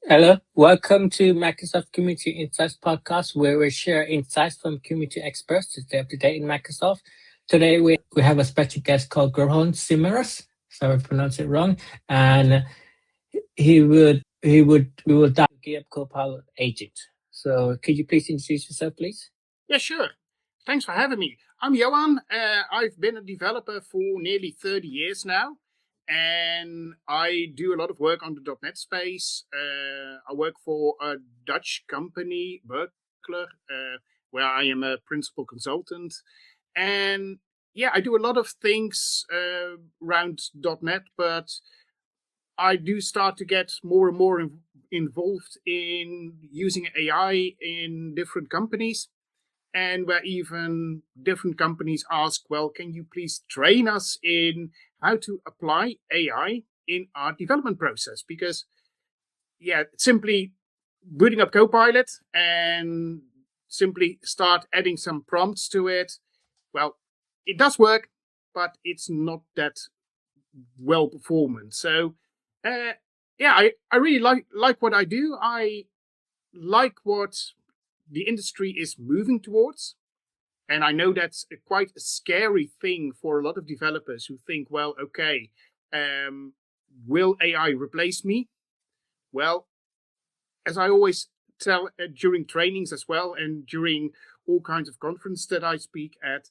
Hello, welcome to Microsoft Community Insights podcast, where we share insights from community experts to stay up to date in Microsoft. Today we have a special guest called Johan Smarius. Sorry if I pronounced it wrong, and we will dive into GitHub Copilot agent. So, could you please introduce yourself, please? Yeah, sure. Thanks for having me. I'm Johan. I've been a developer for nearly 30 years now, and I do a lot of work on the .NET space. I work for a Dutch company, Berkler, where I am a principal consultant. And yeah, I do a lot of things around .NET, but I do start to get more and more involved in using AI in different companies. And where even different companies ask, well, can you please train us in how to apply AI in our development process? Because, yeah, simply booting up Copilot and simply start adding some prompts to it, well, it does work, but it's not that well performant. So, yeah, I really like what I do. I like what the industry is moving towards. And I know that's quite a scary thing for a lot of developers who think, well, okay, will AI replace me? Well, as I always tell during trainings as well, and during all kinds of conferences that I speak at,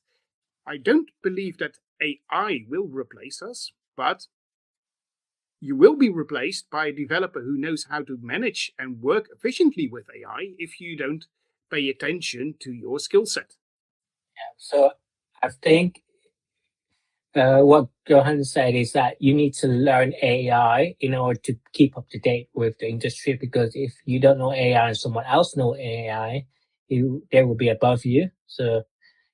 I don't believe that AI will replace us, but you will be replaced by a developer who knows how to manage and work efficiently with AI if you don't pay attention to your skill set. So, I think what Johan said is that you need to learn AI in order to keep up to date with the industry. Because if you don't know AI and someone else knows AI, they will be above you. So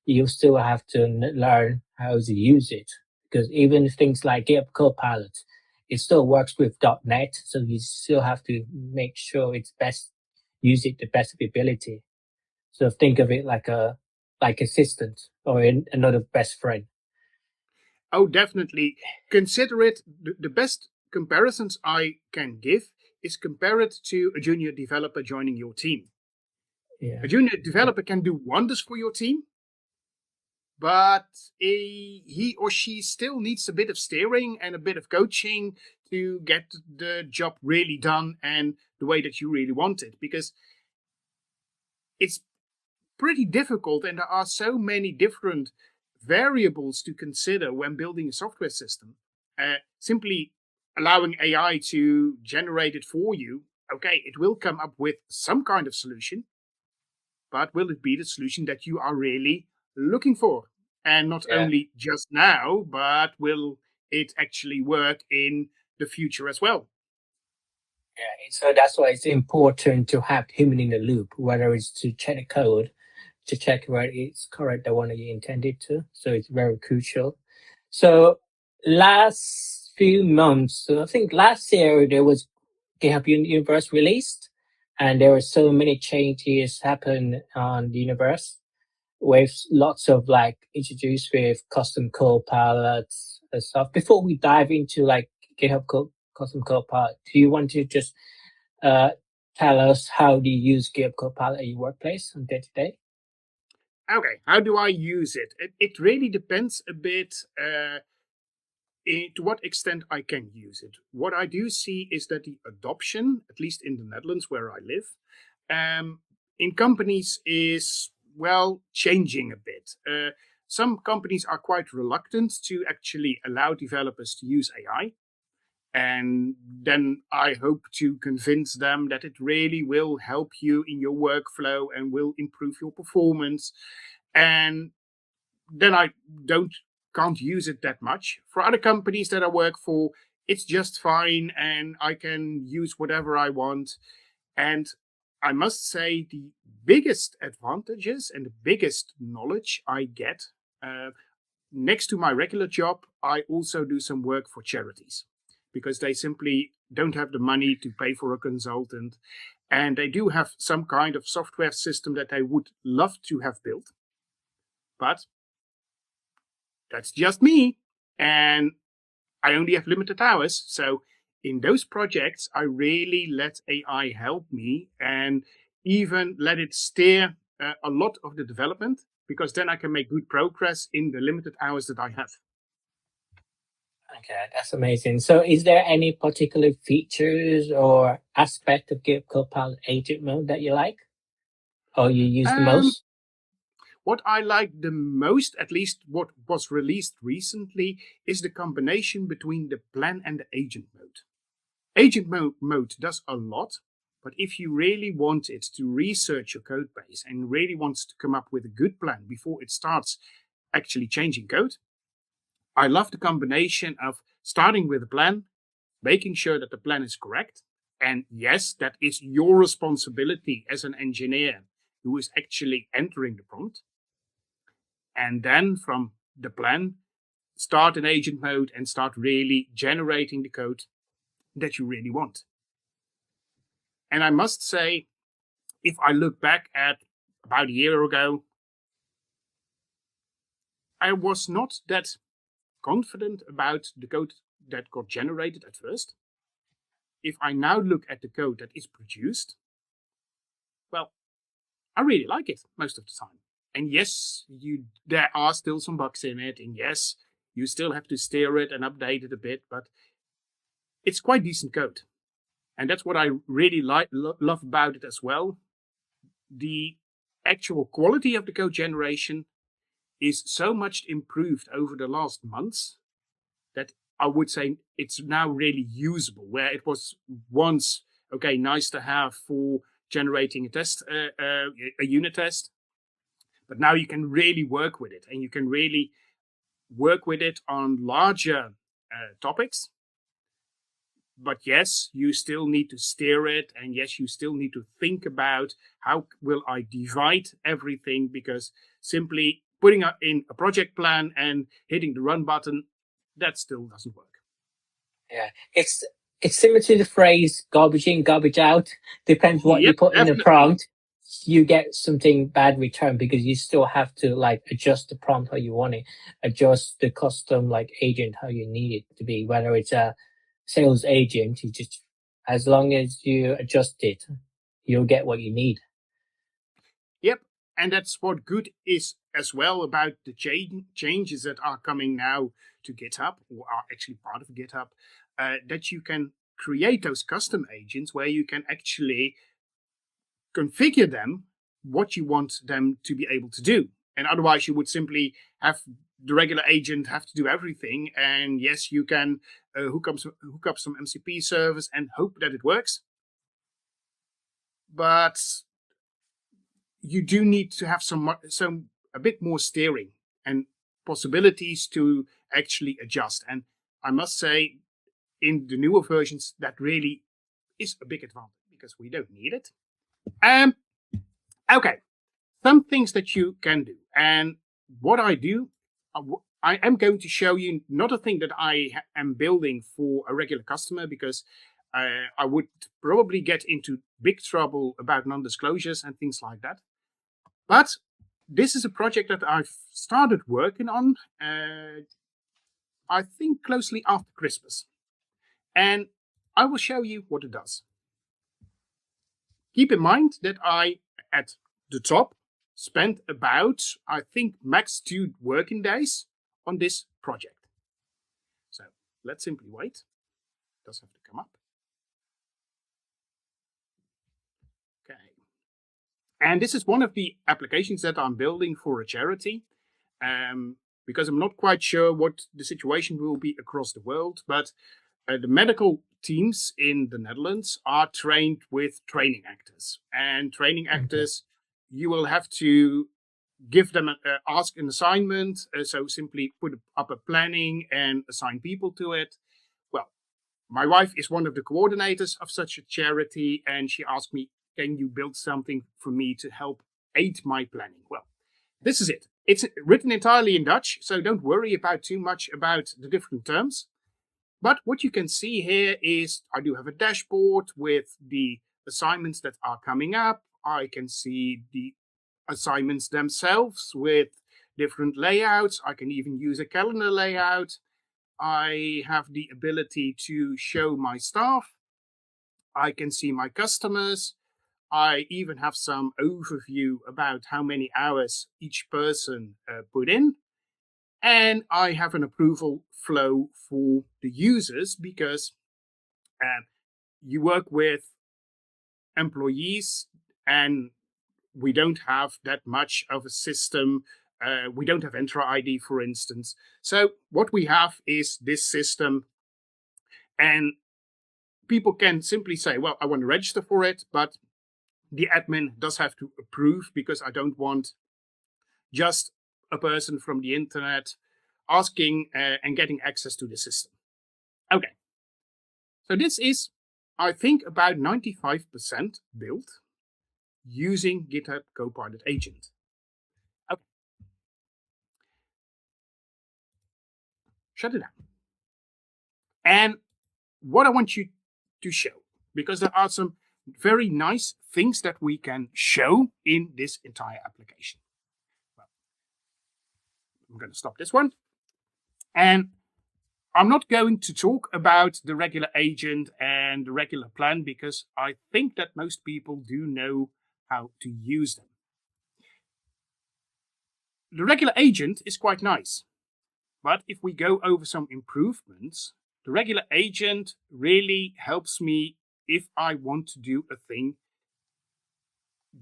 you still have to learn how to use it. Because even things like GitHub Copilot, it still works with .NET. So you still have to make sure it's best, use it the best of ability. So think of it like assistant or another best friend. Oh, definitely. Consider it the best comparisons I can give is compare it to a junior developer joining your team. Yeah. A junior developer can do wonders for your team, but he or she still needs a bit of steering and a bit of coaching to get the job really done and the way that you really want it. Because it's pretty difficult and there are so many different variables to consider when building a software system. Simply allowing AI to generate it for you, okay, it will come up with some kind of solution, but will it be the solution that you are really looking for? And not only just now, but will it actually work in the future as well? Yeah, so that's why it's important to have human in the loop, whether it's to check the code, to check whether it's correct, the one that you intended to. So it's very crucial. So last few months, so I think last year there was GitHub Universe released, and there were so many changes happen on the universe with lots of like introduced with custom Copilots and stuff. Before we dive into like GitHub custom Copilot, do you want to just tell us how do you use GitHub Copilot at your workplace on day to day? Okay, how do I use it? It really depends a bit to what extent I can use it. What I do see is that the adoption, at least in the Netherlands where I live, in companies is, well, changing a bit. Some companies are quite reluctant to actually allow developers to use AI. And then I hope to convince them that it really will help you in your workflow and will improve your performance. And then I can't use it that much. For other companies that I work for, it's just fine and I can use whatever I want. And I must say the biggest advantages and the biggest knowledge I get, next to my regular job, I also do some work for charities because they simply don't have the money to pay for a consultant. And they do have some kind of software system that they would love to have built. But that's just me. And I only have limited hours. So in those projects, I really let AI help me and even let it steer a lot of the development, because then I can make good progress in the limited hours that I have. Okay, that's amazing. So is there any particular features or aspect of GitHub Copilot agent mode that you like or you use the most? What I like the most, at least what was released recently, is the combination between the plan and the agent mode. Agent mode does a lot, but if you really want it to research your code base and really wants to come up with a good plan before it starts actually changing code, I love the combination of starting with a plan, making sure that the plan is correct. And yes, that is your responsibility as an engineer who is actually entering the prompt. And then from the plan, start in agent mode and start really generating the code that you really want. And I must say, if I look back at about a year ago, I was not that confident about the code that got generated at first. If I now look at the code that is produced, well, I really like it most of the time. And yes, there are still some bugs in it, and yes, you still have to steer it and update it a bit, but it's quite decent code. And that's what I really love about it as well. The actual quality of the code generation is so much improved over the last months that I would say it's now really usable, where it was once, okay, nice to have for generating a test, a unit test, but now you can really work with it, and you can really work with it on larger topics. But yes, you still need to steer it, and yes, you still need to think about how will I divide everything, because simply putting in a project plan and hitting the run button, that still doesn't work. Yeah, it's similar to the phrase garbage in, garbage out. Depends what you put definitely. in the prompt. You get something bad return because you still have to like adjust the prompt how you want it, adjust the custom like agent how you need it to be. Whether it's a sales agent, you just as long as you adjust it, you'll get what you need. Yep, and that's what good is as well about the changes that are coming now to GitHub, or are actually part of GitHub, that you can create those custom agents where you can actually configure them what you want them to be able to do. And otherwise you would simply have the regular agent have to do everything. And yes, you can hook up some MCP servers and hope that it works. But you do need to have a bit more steering and possibilities to actually adjust. And I must say, in the newer versions, that really is a big advantage because we don't need it. Okay, some things that you can do. And what I do, I am going to show you not a thing that I am building for a regular customer, because I would probably get into big trouble about non-disclosures and things like that. But this is a project that I've started working on, I think closely after Christmas. And I will show you what it does. Keep in mind that I, at the top, spent about, I think, max 2 working days on this project. So let's simply wait. It does have to come up. Okay. And this is one of the applications that I'm building for a charity, because I'm not quite sure what the situation will be across the world, but the medical teams in the Netherlands are trained with training actors. And training actors, you will have to give them, ask an assignment, so simply put up a planning and assign people to it. Well, my wife is one of the coordinators of such a charity, and she asked me, can you build something for me to help aid my planning? Well, this is it. It's written entirely in Dutch, so don't worry about too much about the different terms. But what you can see here is I do have a dashboard with the assignments that are coming up. I can see the assignments themselves with different layouts. I can even use a calendar layout. I have the ability to show my staff. I can see my customers. I even have some overview about how many hours each person put in. And I have an approval flow for the users because you work with employees and we don't have that much of a system. We don't have Entra ID, for instance. So what we have is this system, and people can simply say, well, I want to register for it, but the admin does have to approve because I don't want just a person from the internet asking and getting access to the system. Okay. So this is, I think, about 95% built using GitHub Copilot Agent. Okay. Shut it down. And what I want you to show, because there are some very nice things that we can show in this entire application. Well, I'm going to stop this one. And I'm not going to talk about the regular agent and the regular plan because I think that most people do know how to use them. The regular agent is quite nice, but if we go over some improvements, the regular agent really helps me if I want to do a thing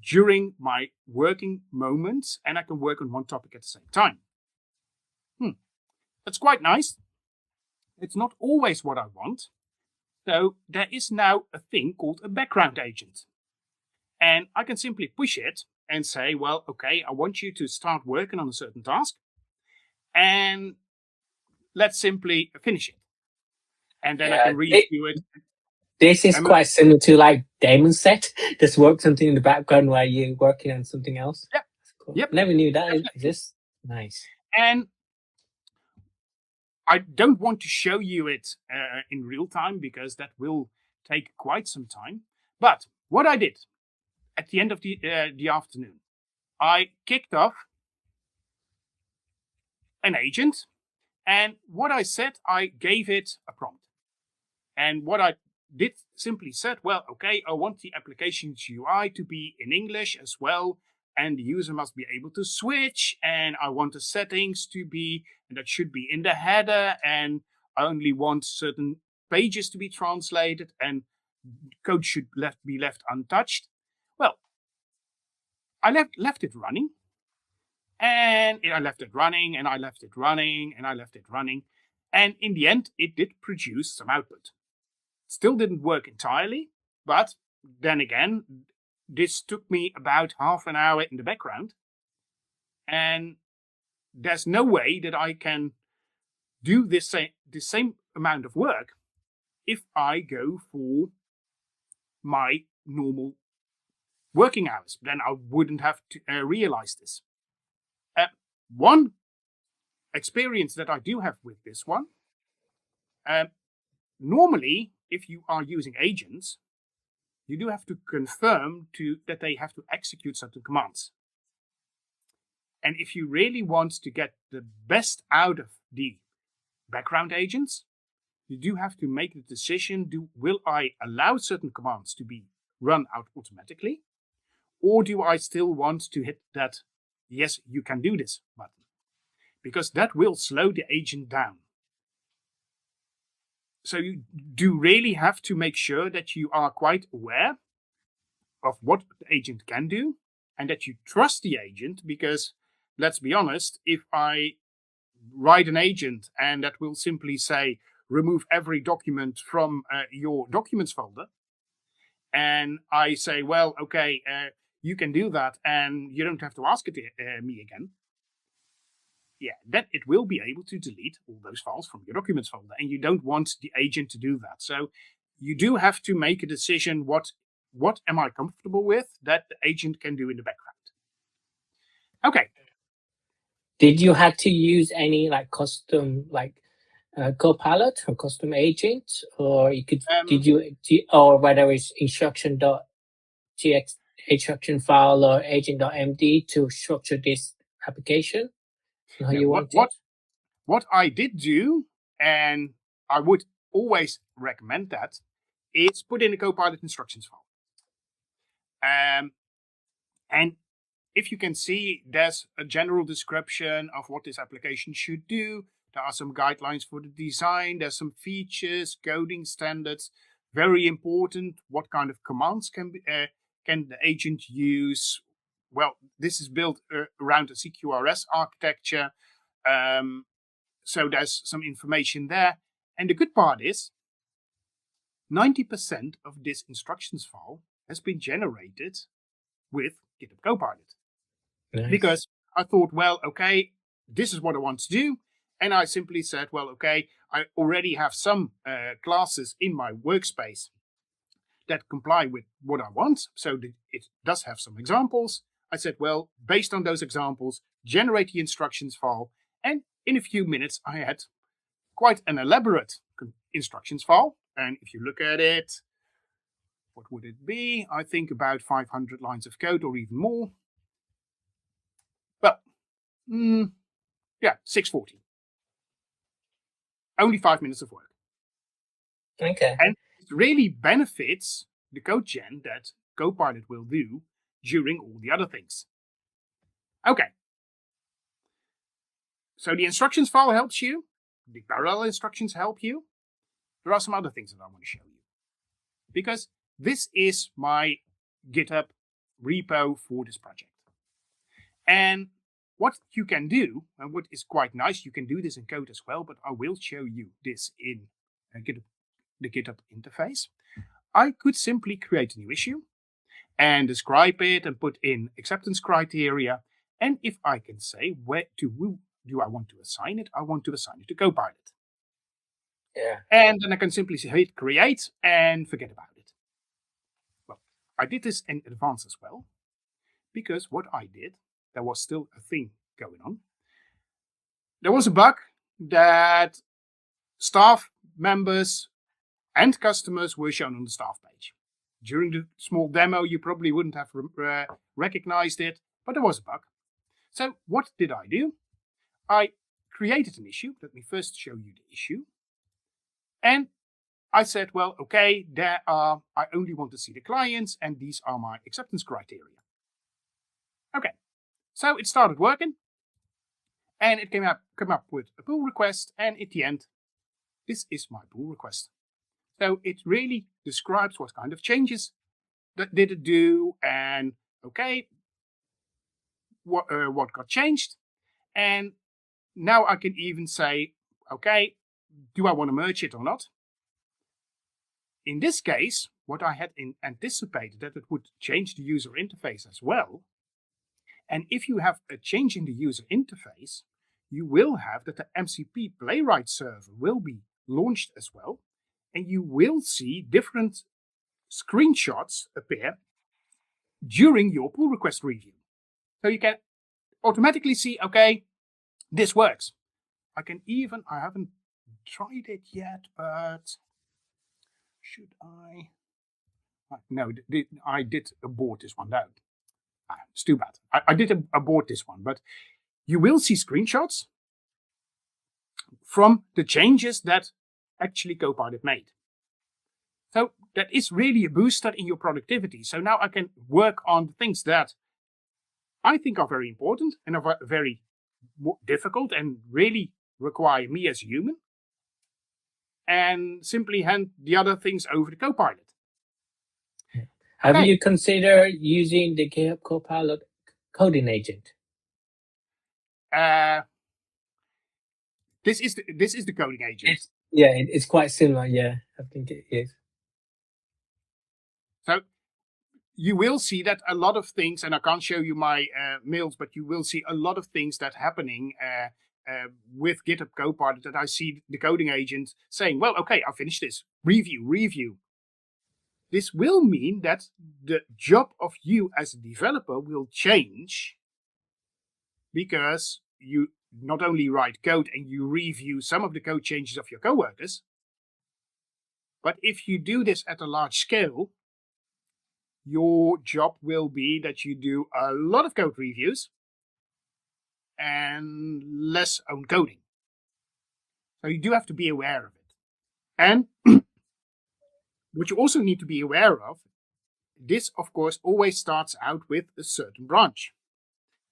during my working moments and I can work on one topic at the same time. That's quite nice. It's not always what I want. So there is now a thing called a background agent. And I can simply push it and say, well, okay, I want you to start working on a certain task. And let's simply finish it. And then I can review it. This is quite similar to like daemon set. Just work something in the background while you're working on something else. Yeah. Cool. Yep. Never knew that exists. Nice. And I don't want to show you it in real time because that will take quite some time. But what I did at the end of the afternoon, I kicked off an agent. And what I said, I gave it a prompt. And what I did simply said, well, okay, I want the application's UI to be in English as well. And the user must be able to switch. And I want the settings to be, and that should be in the header. And I only want certain pages to be translated. And code should be left untouched. Well, I left it running. And I left it running, and I left it running, and I left it running. And in the end, it did produce some output. Still didn't work entirely, but then again, this took me about half an hour in the background. And there's no way that I can do the same amount of work if I go for my normal working hours. Then I wouldn't have to realize this. One experience that I do have with this one, normally, if you are using agents, you do have to confirm that they have to execute certain commands. And if you really want to get the best out of the background agents, you do have to make the decision, will I allow certain commands to be run out automatically? Or do I still want to hit that, yes, you can do this button? Because that will slow the agent down. So you do really have to make sure that you are quite aware of what the agent can do and that you trust the agent, because let's be honest, if I write an agent and that will simply say, remove every document from your documents folder, and I say, well, okay, you can do that and you don't have to ask it me again, yeah, then it will be able to delete all those files from your documents folder. And you don't want the agent to do that. So you do have to make a decision, what am I comfortable with that the agent can do in the background? Okay. Did you have to use any like custom Copilot or custom agent, or you could or whether it's instruction.txt instruction file or agent.md to structure this application? How you want it? What I did do, and I would always recommend that, is put in a Copilot instructions file. And if you can see, there's a general description of what this application should do. There are some guidelines for the design. There's some features, coding standards. Very important. What kind of commands can the agent use? Well, this is built around a CQRS architecture. So there's some information there. And the good part is 90% of this instructions file has been generated with GitHub Copilot. Nice. Because I thought, well, okay, this is what I want to do. And I simply said, well, okay, I already have some classes in my workspace that comply with what I want. So it does have some examples. I said, well, based on those examples, generate the instructions file. And in a few minutes, I had quite an elaborate instructions file. And if you look at it, what would it be? I think about 500 lines of code or even more. Well, yeah, 640. Only 5 minutes of work. Okay. And it really benefits the code gen that Copilot will do during all the other things. Okay. So the instructions file helps you. The parallel instructions help you. There are some other things that I want to show you. Because this is my GitHub repo for this project. And what you can do, and what is quite nice, you can do this in code as well, but I will show you this in the GitHub interface. I could simply create a new issue and describe it and put in acceptance criteria. And if I can say where to who do I want to assign it, I want to assign it to Copilot. Yeah. And then I can simply hit create and forget about it. Well, I did this in advance as well, because what I did, there was still a thing going on. There was a bug that staff members and customers were shown on the staff page. During the small demo, you probably wouldn't have recognized it, but there was a bug. So what did I do? I created an issue. Let me first show you the issue. And I said, well, okay, I only want to see the clients, and these are my acceptance criteria. Okay, so it started working, and it came up with a pull request, and at the end, this is my pull request. So it really describes what kind of changes that did it do, and okay, what got changed, and now I can even say, okay, do I want to merge it or not? In this case, what I had anticipated that it would change the user interface as well. And if you have a change in the user interface, you will have that the MCP Playwright server will be launched as well. And you will see different screenshots appear during your pull request review. So you can automatically see, okay, this works. I haven't tried it yet, but should I? No, I did abort this one. No, it's too bad. I did abort this one, but you will see screenshots from the changes that actually Copilot made. So that is really a booster in your productivity. So now I can work on the things that I think are very important and are very difficult and really require me as a human, and simply hand the other things over to Copilot. Have you considered using the GitHub Copilot coding agent? This is the coding agent. It's quite similar. Yeah, I think it is. So you will see that a lot of things, and I can't show you my mails, but you will see a lot of things that happening with GitHub Copilot, that I see the coding agent saying, well, okay, I finished this. Review. This will mean that the job of you as a developer will change, because you not only write code and you review some of the code changes of your coworkers, but if you do this at a large scale, your job will be that you do a lot of code reviews and less own coding. So you do have to be aware of it. And what you also need to be aware of, this, of course, always starts out with a certain branch.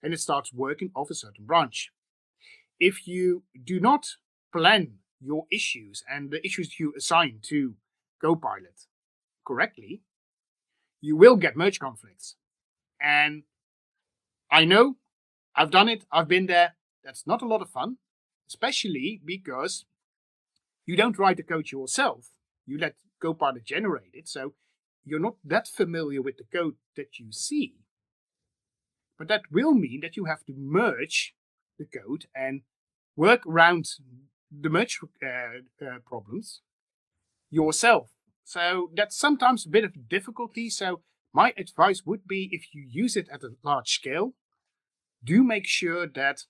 And it starts working off a certain branch. If you do not plan your issues and the issues you assign to Copilot correctly, you will get merge conflicts. And I know, I've done it, I've been there. That's not a lot of fun, especially because you don't write the code yourself. You let Copilot generate it, so you're not that familiar with the code that you see. But that will mean that you have to merge the code and work around the merge problems yourself. So that's sometimes a bit of difficulty. So my advice would be, if you use it at a large scale, do make sure that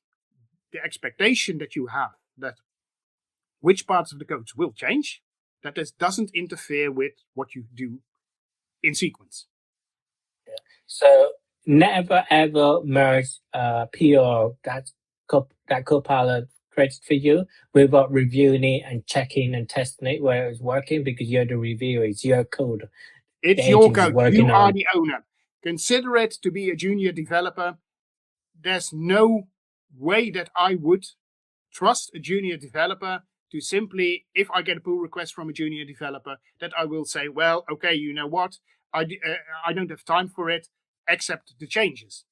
the expectation that you have, that which parts of the codes will change, that this doesn't interfere with what you do in sequence. Yeah. So never ever merge PR that Copilot creates for you without reviewing it and checking and testing it where it's working, because you're the reviewer. It's your code. It's your code. You are the owner. Consider it to be a junior developer. There's no way that I would trust a junior developer to simply, if I get a pull request from a junior developer, that I will say, well, okay, you know what? I don't have time for it, accept the changes.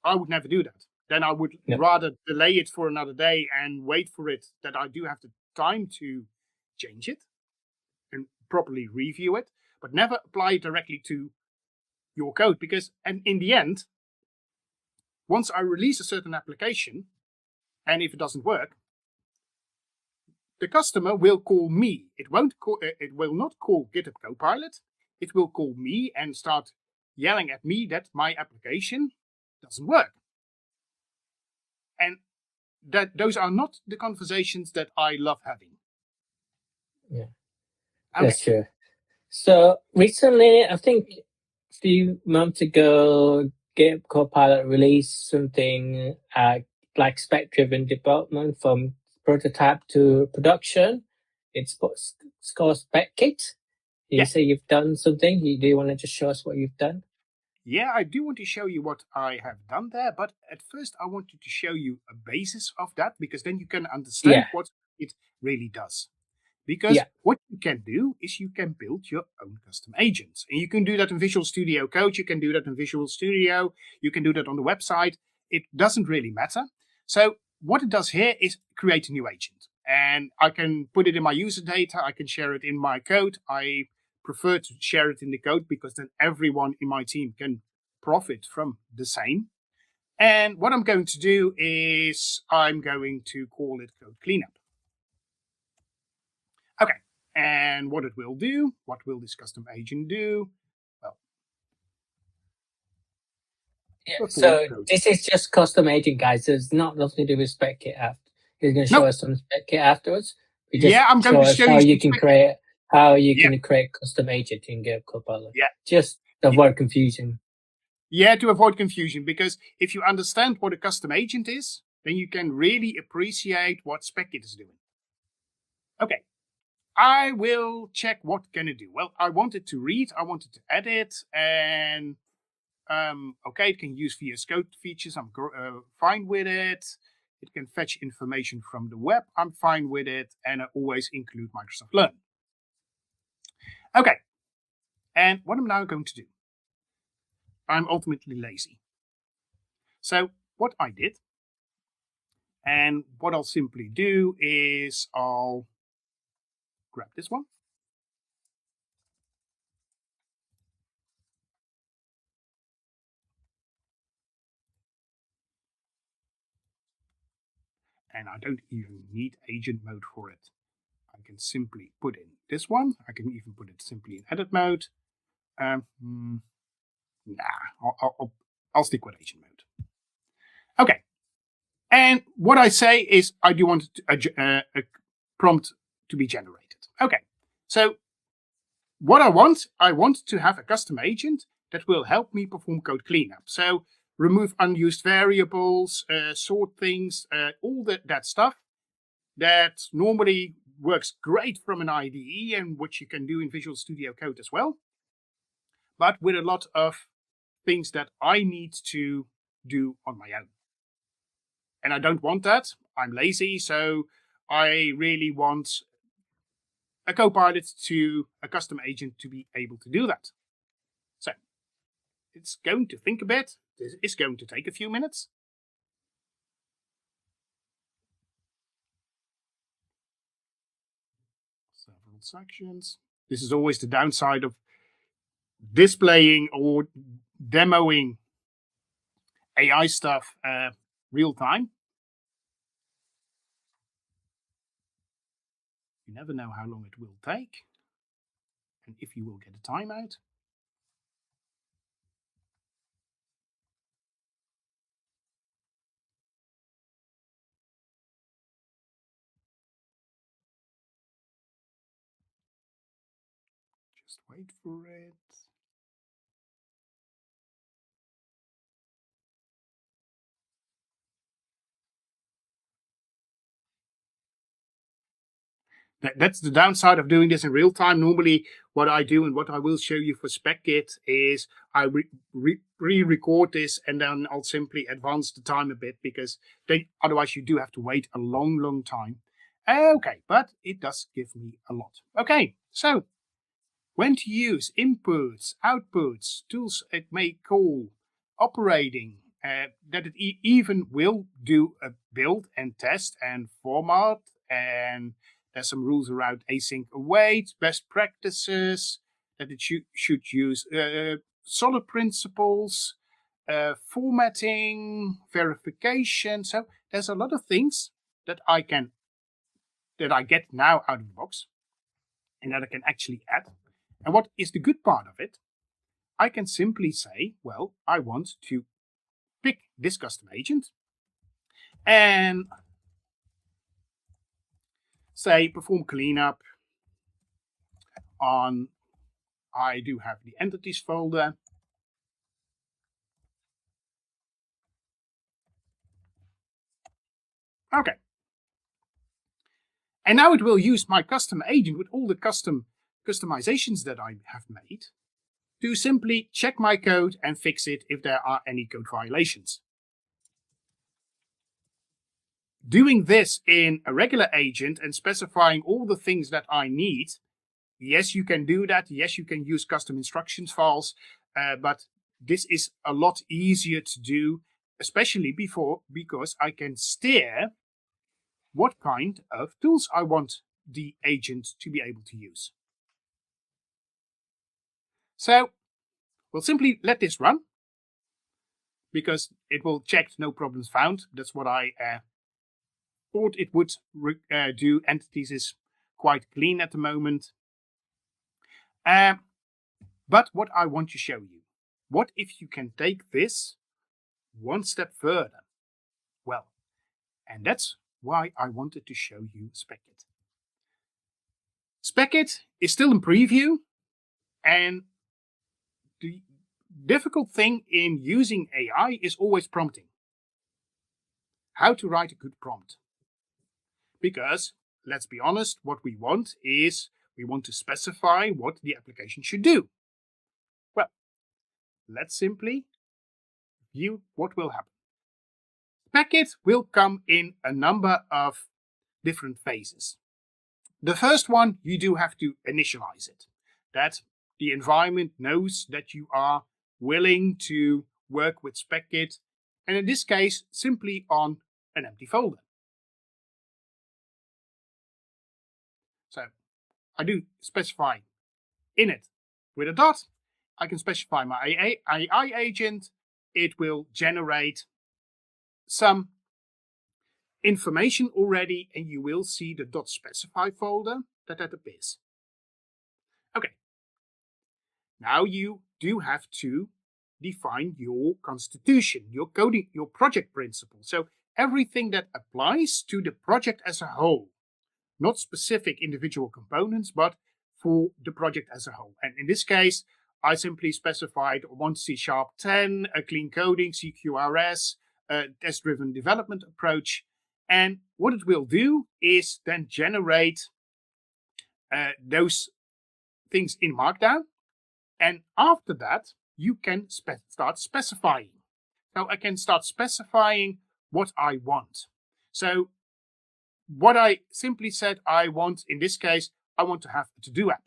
I would never do that. Then I would rather delay it for another day and wait for it, that I do have the time to change it and properly review it, but never apply it directly to your code. Because, and in the end, once I release a certain application, and if it doesn't work, the customer will call me. It will not call GitHub Copilot. It will call me and start yelling at me that my application doesn't work. And those are not the conversations that I love having. Yeah, okay. That's true. So recently, I think a few months ago, GitHub Copilot released something like spec-driven development from prototype to production. It's called SpecKit. You say you've done something. Do you want to just show us what you've done? Yeah, I do want to show you what I have done there, but at first I wanted to show you a basis of that, because then you can understand what it really does. Because what you can do is you can build your own custom agents. And you can do that in Visual Studio Code, you can do that in Visual Studio, you can do that on the website. It doesn't really matter. So what it does here is create a new agent. And I can put it in my user data, I can share it in my code. I prefer to share it in the code, because then everyone in my team can profit from the same. And what I'm going to do is I'm going to call it code cleanup. Okay, and what it will do, what will this custom agent do? Well, so this is just custom agent, guys. It's not nothing to do with SpecKit after. He's going to show us some SpecKit afterwards. I'm going to show how you you can create can create custom agent in GitHub Copilot. Just to avoid confusion. Yeah, to avoid confusion, because if you understand what a custom agent is, then you can really appreciate what SpecKit is doing. Okay, I will check what can it do. Well, I wanted to read, I wanted to edit, and okay, it can use VS Code features. I'm fine with it. It can fetch information from the web. I'm fine with it, and I always include Microsoft Learn. Okay, and what I'm now going to do, I'm ultimately lazy. So what I did, and what I'll simply do is I'll grab this one. And I don't even need agent mode for it. I can simply put in this one. I can even put it simply in edit mode. I'll stick with agent mode. Okay. And what I say is I do want a prompt to be generated. Okay. So what I want to have a custom agent that will help me perform code cleanup. So remove unused variables, sort things, all that stuff. that normally works great from an IDE and which you can do in Visual Studio Code as well, but with a lot of things that I need to do on my own. And I don't want that. I'm lazy, so I really want a Copilot to a custom agent to be able to do that. So it's going to think a bit. This is going to take a few minutes. Several sections. This is always the downside of displaying or demoing AI stuff real time. You never know how long it will take and if you will get a timeout. Just wait for it. That's the downside of doing this in real time. Normally, what I do and what I will show you for SpecKit is I re-record this and then I'll simply advance the time a bit because otherwise you do have to wait a long time. Okay, but it does give me a lot. Okay, so when to use inputs, outputs, tools it may call, operating, that it even will do a build and test and format, and there's some rules around async await, best practices, that it should use solid principles, formatting, verification. So there's a lot of things that I get now out of the box and that I can actually add. And what is the good part of it? I can simply say, well, I want to pick this custom agent and say perform cleanup on, I do have the entities folder. Okay. And now it will use my custom agent with all the customizations that I have made to simply check my code and fix it if there are any code violations. Doing this in a regular agent and specifying all the things that I need, yes, you can do that. Yes, you can use custom instructions files, but this is a lot easier to do, especially because I can steer what kind of tools I want the agent to be able to use. So we'll simply let this run because it will check no problems found. That's what I thought it would do. Entities is quite clean at the moment. But what I want to show you, what if you can take this one step further? Well, and that's why I wanted to show you SpecKit. SpecKit is still in preview, and the difficult thing in using AI is always prompting. How to write a good prompt. Because, let's be honest, what we want is we want to specify what the application should do. Well, let's simply view what will happen. SpecKit will come in a number of different phases. The first one, you do have to initialize it. That the environment knows that you are willing to work with SpecKit, and in this case, simply on an empty folder. So I do specify init with a dot. I can specify my AI agent. It will generate some information already, and you will see the .specify folder that appears. Okay. Now you do have to define your constitution, your coding, your project principle. So everything that applies to the project as a whole, not specific individual components, but for the project as a whole. And in this case, I simply specified 1 C#10, a clean coding, CQRS, a test-driven development approach. And what it will do is then generate those things in Markdown. And after that, you can start specifying. So I can start specifying what I want. So what I simply said I want, in this case, I want to have a to-do app.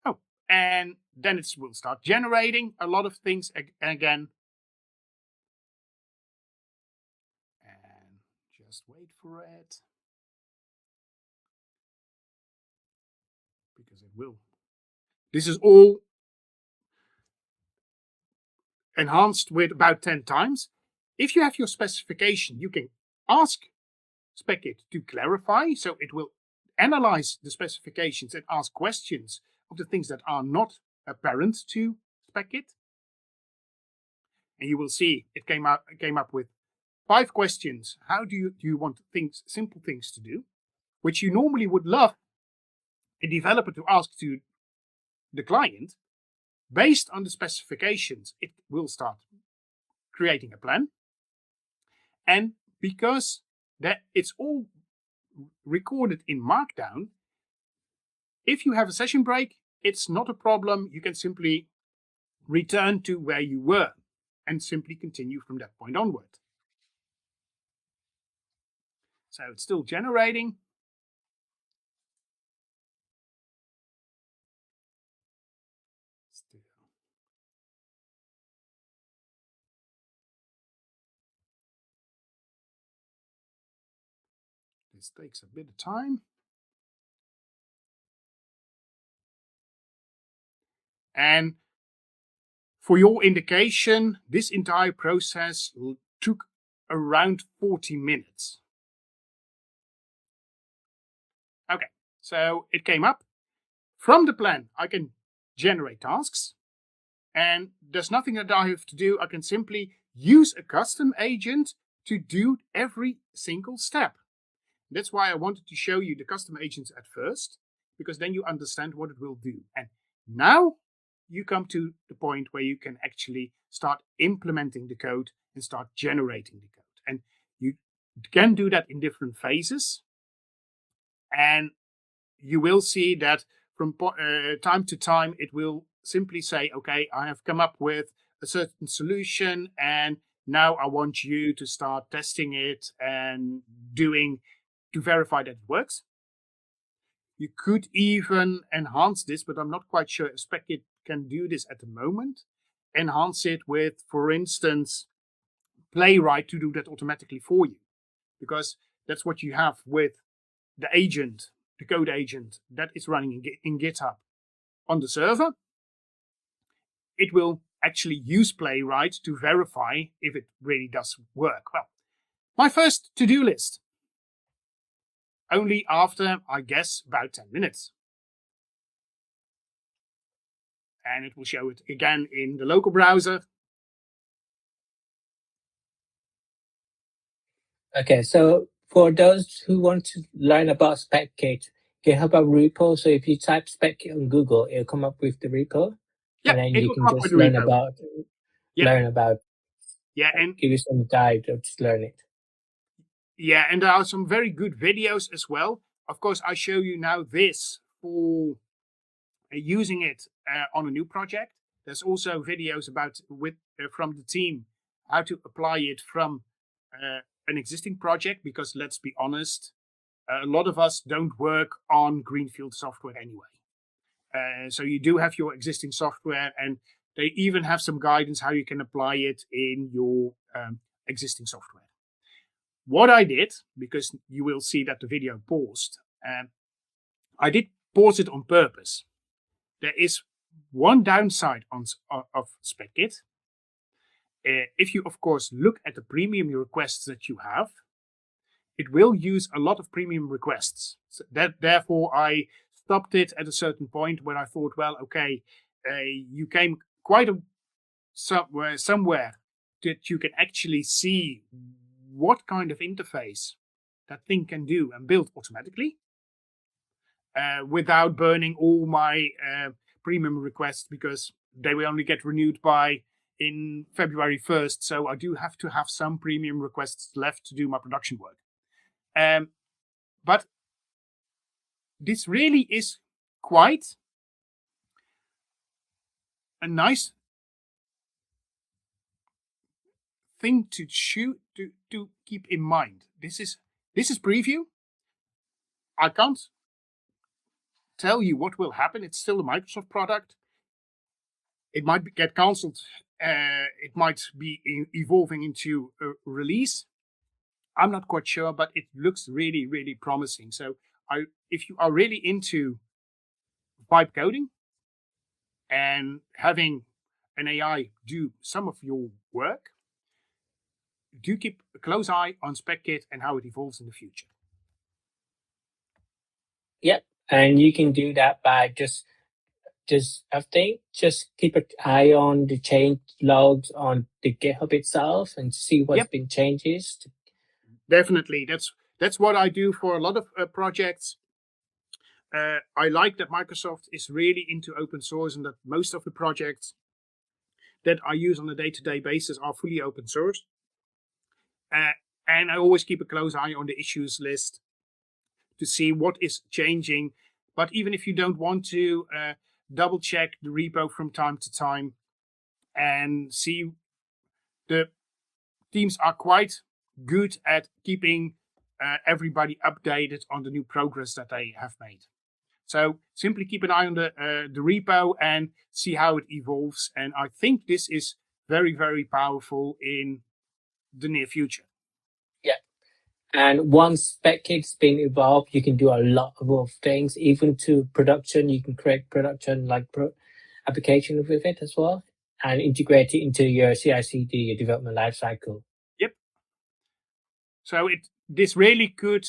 Oh, and then it will start generating a lot of things again. And just wait for it. Because it will. This is all enhanced with about 10 times. If you have your specification, you can ask SpecKit to clarify, so it will analyze the specifications and ask questions of the things that are not apparent to SpecKit. And you will see it came up with 5 questions. How do you want things, simple things to do, which you normally would love a developer to ask to the client. Based on the specifications, it will start creating a plan. And because that it's all recorded in Markdown, if you have a session break, it's not a problem. You can simply return to where you were and simply continue from that point onward. So it's still generating. This takes a bit of time. And for your indication, this entire process took around 40 minutes. Okay, so it came up. From the plan, I can generate tasks. And there's nothing that I have to do. I can simply use a custom agent to do every single step. That's why I wanted to show you the custom agents at first, because then you understand what it will do. And now you come to the point where you can actually start implementing the code and start generating the code. And you can do that in different phases. And you will see that from time to time, it will simply say, okay, I have come up with a certain solution, and now I want you to start testing it and doing to verify that it works. You could even enhance this, but I'm not quite sure if SpecKit can do this at the moment. Enhance it with, for instance, Playwright to do that automatically for you, because that's what you have with the agent, the code agent that is running in GitHub on the server. It will actually use Playwright to verify if it really does work. Well, my first to-do list. Only after, I guess, about 10 minutes. And it will show it again in the local browser. Okay, so for those who want to learn about SpecKit, GitHub a repo. So if you type SpecKit on Google, it'll come up with the repo. Yeah, and then it you will can come up with just the learn repo. about. Yeah, and give you some guide to just learn it. Yeah, and there are some very good videos as well. Of course, I show you now this for using it on a new project. There's also videos about from the team how to apply it from an existing project, because let's be honest, a lot of us don't work on greenfield software anyway. So you do have your existing software, and they even have some guidance how you can apply it in your existing software. What I did, because you will see that the video paused, I did pause it on purpose. There is one downside of SpecKit. If you, of course, look at the premium requests that you have, it will use a lot of premium requests. So therefore, I stopped it at a certain point where I thought, well, okay, you came quite somewhere that you can actually see what kind of interface that thing can do and build automatically without burning all my premium requests, because they will only get renewed by in February 1st, so I do have to have some premium requests left to do my production work. But this really is quite a nice thing to keep in mind. This is preview. I can't tell you what will happen. It's still a Microsoft product. It might get cancelled. It might be evolving into a release. I'm not quite sure, but it looks really, really promising. So if you are really into vibe coding and having an AI do some of your work, do keep a close eye on SpecKit and how it evolves in the future. Yep, and you can do that by just I think just keep an eye on the change logs on the GitHub itself and see what's been changes. Definitely, that's what I do for a lot of projects. I like that Microsoft is really into open source and that most of the projects that I use on a day-to-day basis are fully open source. And I always keep a close eye on the issues list to see what is changing. But even if you don't want to, double check the repo from time to time and see. The teams are quite good at keeping everybody updated on the new progress that they have made. So simply keep an eye on the repo and see how it evolves. And I think this is very, very powerful in the near future. Yeah. And once SpecKit's been evolved, you can do a lot of things, even to production. You can create production like application with it as well, and integrate it into your CI/CD, your development lifecycle. Yep. So this really could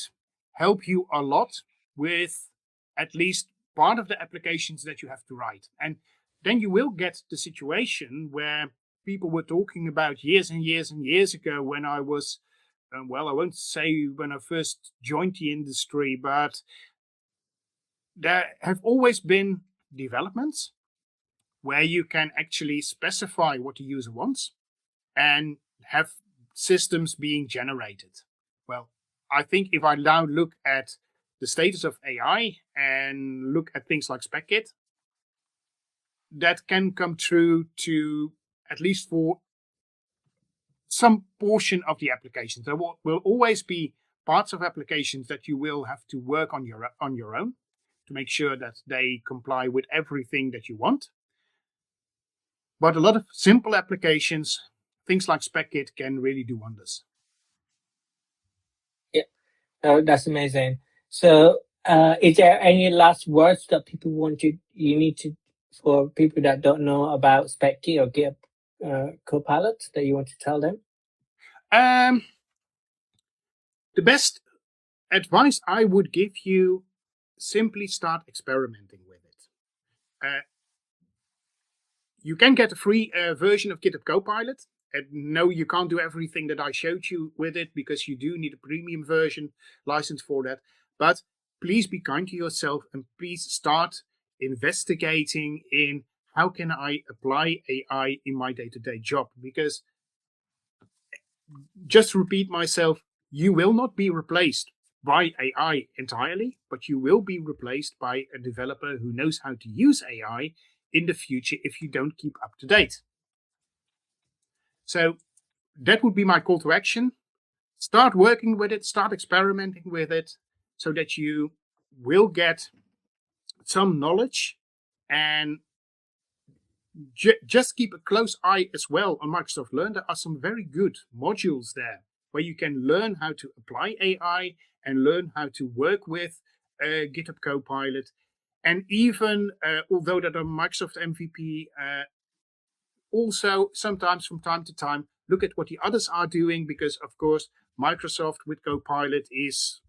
help you a lot with at least part of the applications that you have to write. And then you will get the situation where people were talking about years and years and years ago when I was, well, I won't say when I first joined the industry, but there have always been developments where you can actually specify what the user wants and have systems being generated. Well, I think if I now look at the status of AI and look at things like SpecKit, that can come true to at least for some portion of the applications. There will always be parts of applications that you will have to work on your own to make sure that they comply with everything that you want. But a lot of simple applications, things like SpecKit, can really do wonders. Yeah, that's amazing. So, is there any last words that people for people that don't know about SpecKit or GitHub Copilot that you want to tell them? The best advice I would give you, simply start experimenting with it. You can get a free version of GitHub Copilot. And no, you can't do everything that I showed you with it because you do need a premium version license for that. But please be kind to yourself and please start investigating in how can I apply AI in my day-to-day job. Because, just to repeat myself, you will not be replaced by AI entirely, but you will be replaced by a developer who knows how to use AI in the future if you don't keep up to date. So that would be my call to action. Start working with it, start experimenting with it, so that you will get some knowledge, and just keep a close eye as well on Microsoft Learn. There are some very good modules there where you can learn how to apply AI and learn how to work with GitHub Copilot. And even, although that are Microsoft MVP, also sometimes from time to time, look at what the others are doing, because of course, Microsoft with Copilot is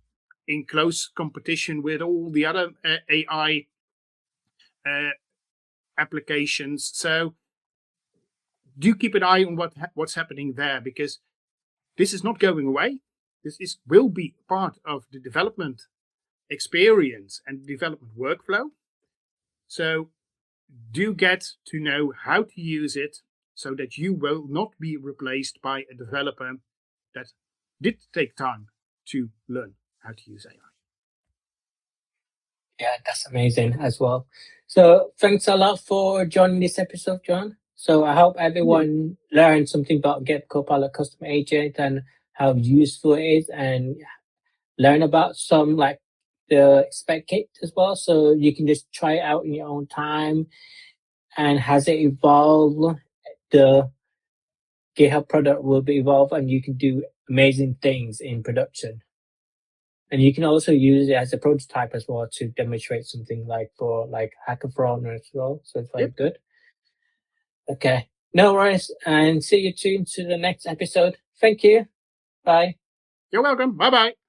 in close competition with all the other AI applications. So do keep an eye on what's happening there, because this is not going away. This will be part of the development experience and development workflow. So do get to know how to use it so that you will not be replaced by a developer that did take time to learn how to use AI. Yeah, that's amazing as well. So thanks a lot for joining this episode, John. So I hope everyone learned something about Get Copilot Custom Agent and how useful it is, and learn about some like the SpecKit as well. So you can just try it out in your own time. And has it evolved, the GitHub product will be evolved and you can do amazing things in production. And you can also use it as a prototype as well to demonstrate something like for like hackathon as well. So it's very good. Okay. No worries. And see you tuned to the next episode. Thank you. Bye. You're welcome. Bye-bye.